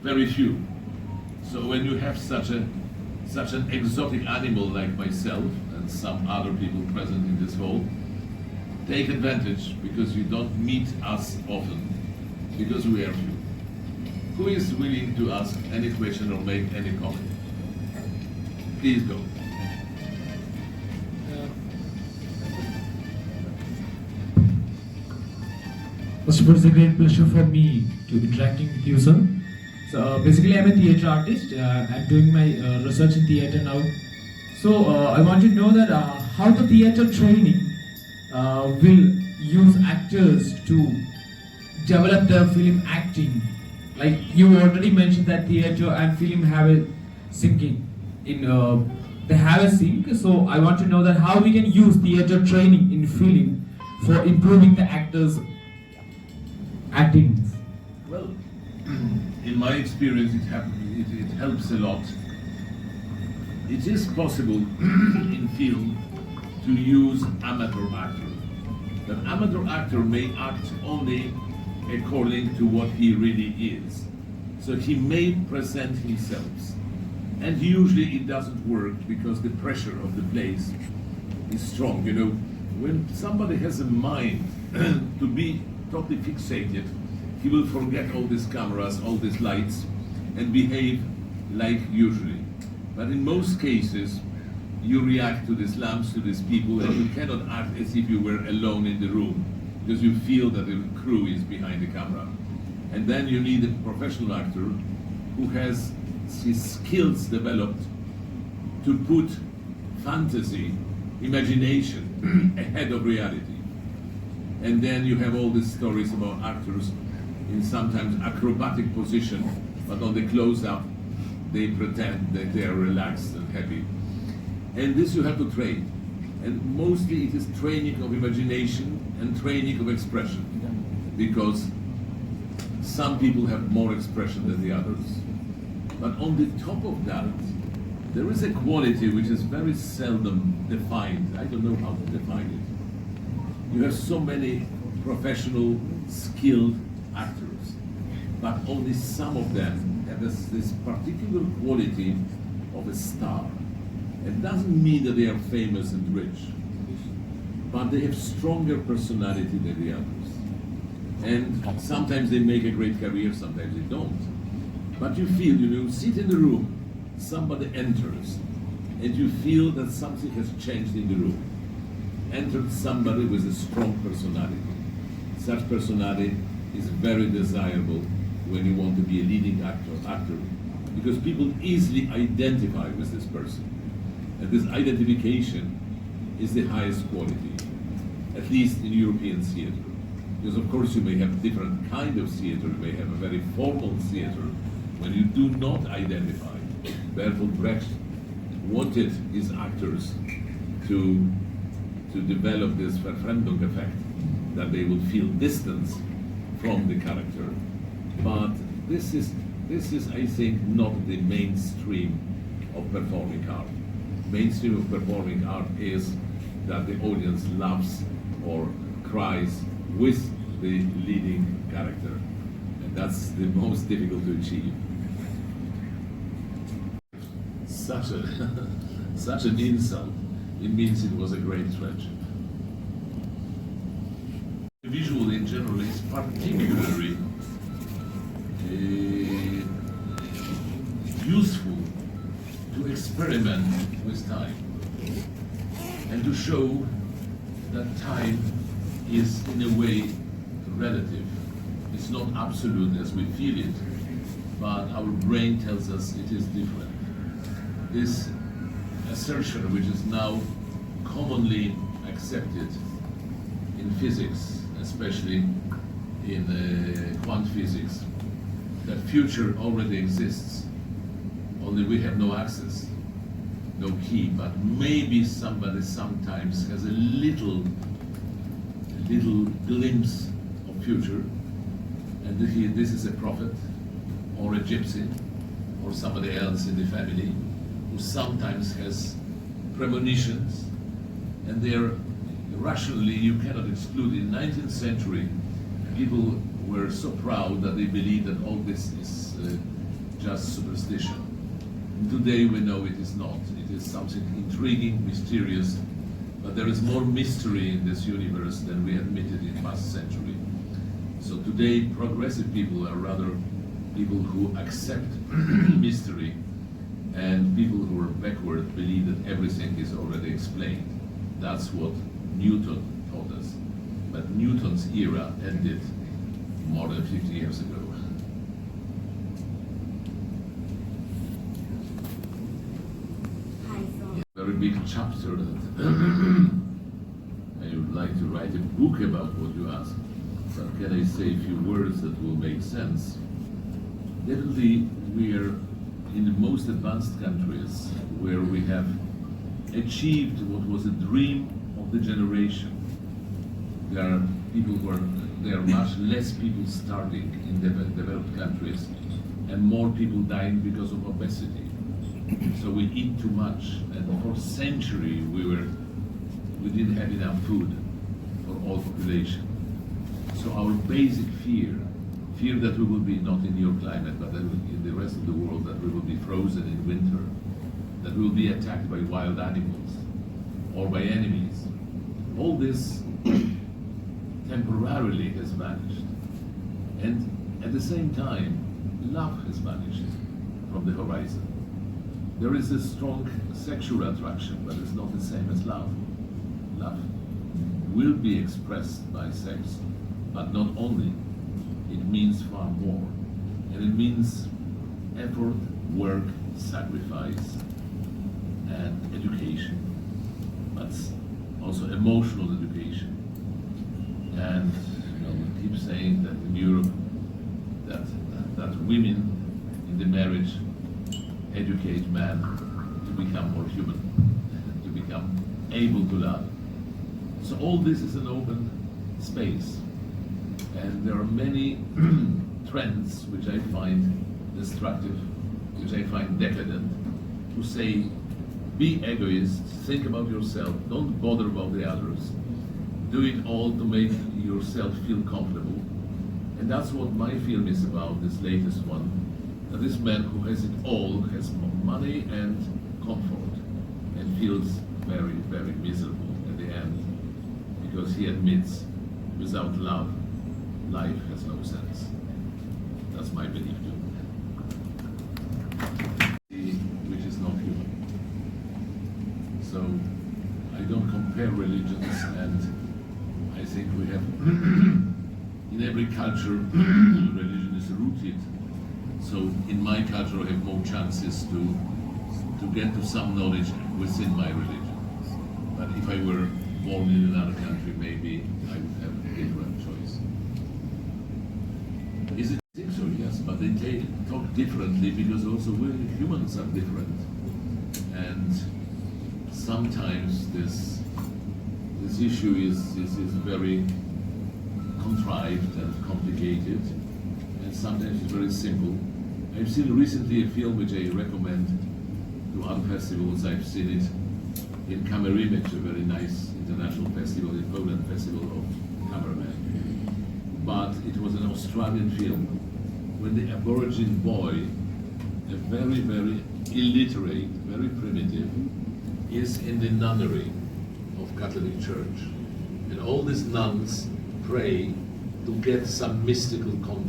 Very few. So when you have such an exotic animal like myself and some other people present in this hall, take advantage because you don't meet us often because we are few. Who is willing to ask any question or make any comment? Please go. First of all, it's a great pleasure for me to interacting with you, sir. So basically, I'm a theatre artist. I'm doing my research in theatre now. So I want to know that how the theatre training will use actors to develop their film acting. Like you already mentioned that theatre and film have a syncing in they have a sync. So I want to know that how we can use theatre training in film for improving the actors' acting. Well, in my experience, it helps a lot. It is possible in film to use amateur actor. An amateur actor may act only according to what he really is. So he may present himself. And usually it doesn't work because the pressure of the place is strong. You know, when somebody has a mind to be totally fixated, he will forget all these cameras, all these lights, and behave like usually. But in most cases, you react to these lamps, to these people, and you cannot act as if you were alone in the room, because you feel that the crew is behind the camera. And then you need a professional actor who has his skills developed to put fantasy, imagination ahead of reality. And then you have all these stories about actors in sometimes acrobatic position, but on the close-up, they pretend that they are relaxed and happy. And this you have to train. And mostly it is training of imagination and training of expression, because some people have more expression than the others. But on the top of that, there is a quality which is very seldom defined. I don't know how to define it. You have so many professional, skilled actors, but only some of them have this particular quality of a star. It doesn't mean that they are famous and rich, but they have stronger personality than the others. And sometimes they make a great career, sometimes they don't. But you feel, you sit in the room, somebody enters, and you feel that something has changed in the room. Entered somebody with a strong personality. Such personality is very desirable when you want to be a leading actor, because people easily identify with this person. And this identification is the highest quality, at least in European theater. Because of course you may have different kind of theater, you may have a very formal theater, when you do not identify. Bertolt Brecht wanted his actors to develop this Verfremdung effect, that they will feel distance from the character. But this is, I think, not the mainstream of performing art. Mainstream of performing art is that the audience laughs or cries with the leading character. And that's the most difficult to achieve. Such an insult, it means it was a great friendship. Visual in general is particularly useful to experiment with time and to show that time is in a way relative. It's not absolute as we feel it, but our brain tells us it is different. This assertion, which is now commonly accepted in physics, especially in quantum physics, that future already exists, only we have no access, no key, but maybe somebody sometimes has a little glimpse of future, and this is a prophet, or a gypsy, or somebody else in the family, who sometimes has premonitions, and they're rationally, you cannot exclude. In the 19th century, people were so proud that they believed that all this is just superstition. Today we know it is not. It is something intriguing, mysterious, but there is more mystery in this universe than we admitted in past century. So today progressive people are rather people who accept mystery, and people who are backward believe that everything is already explained. That's what Newton taught us. But Newton's era ended more than 50 years ago. Very big chapter that I would like to write a book about what you ask. But can I say a few words that will make sense? Definitely we are in the most advanced countries where we have achieved what was a dream of the generation. There are much less people starting in developed countries and more people dying because of obesity. So we eat too much, and for a century we didn't have enough food for all population. So our basic fear that we will be not in your climate, but in the rest of the world, that we will be frozen in winter, that we will be attacked by wild animals or by enemies. All this temporarily has vanished. And at the same time, love has vanished from the horizon. There is a strong sexual attraction, but it's not the same as love. Love will be expressed by sex, but not only. It means far more. And it means effort, work, sacrifice, and education, but also emotional education. And we keep saying that in Europe, that women in the marriage educate men to become more human, to become able to love. So all this is an open space. And there are many trends which I find destructive, which I find decadent, who say, be egoist, think about yourself, don't bother about the others, do it all to make yourself feel comfortable. And that's what my film is about, this latest one. That this man who has it all, has money and comfort, and feels very, very miserable at the end, because he admits, without love, life has no sense. That's my belief too. Which is not human. So I don't compare religions, and I think we have in every culture religion is rooted. So in my culture I have more chances to get to some knowledge within my religion. But if I were born in another country, maybe I would have a different choice. Is it? I think so, yes, but they talk differently because also we humans are different. And sometimes this issue is very contrived and complicated, and sometimes it's very simple. I've seen recently a film which I recommend to other festivals. I've seen it in Kamerimage, a very nice international festival in Poland, Festival of Cameramen. But it was an Australian film when the Aborigine boy, a very, very illiterate, very primitive, is in the nunnery of Catholic Church. And all these nuns pray to get some mystical content.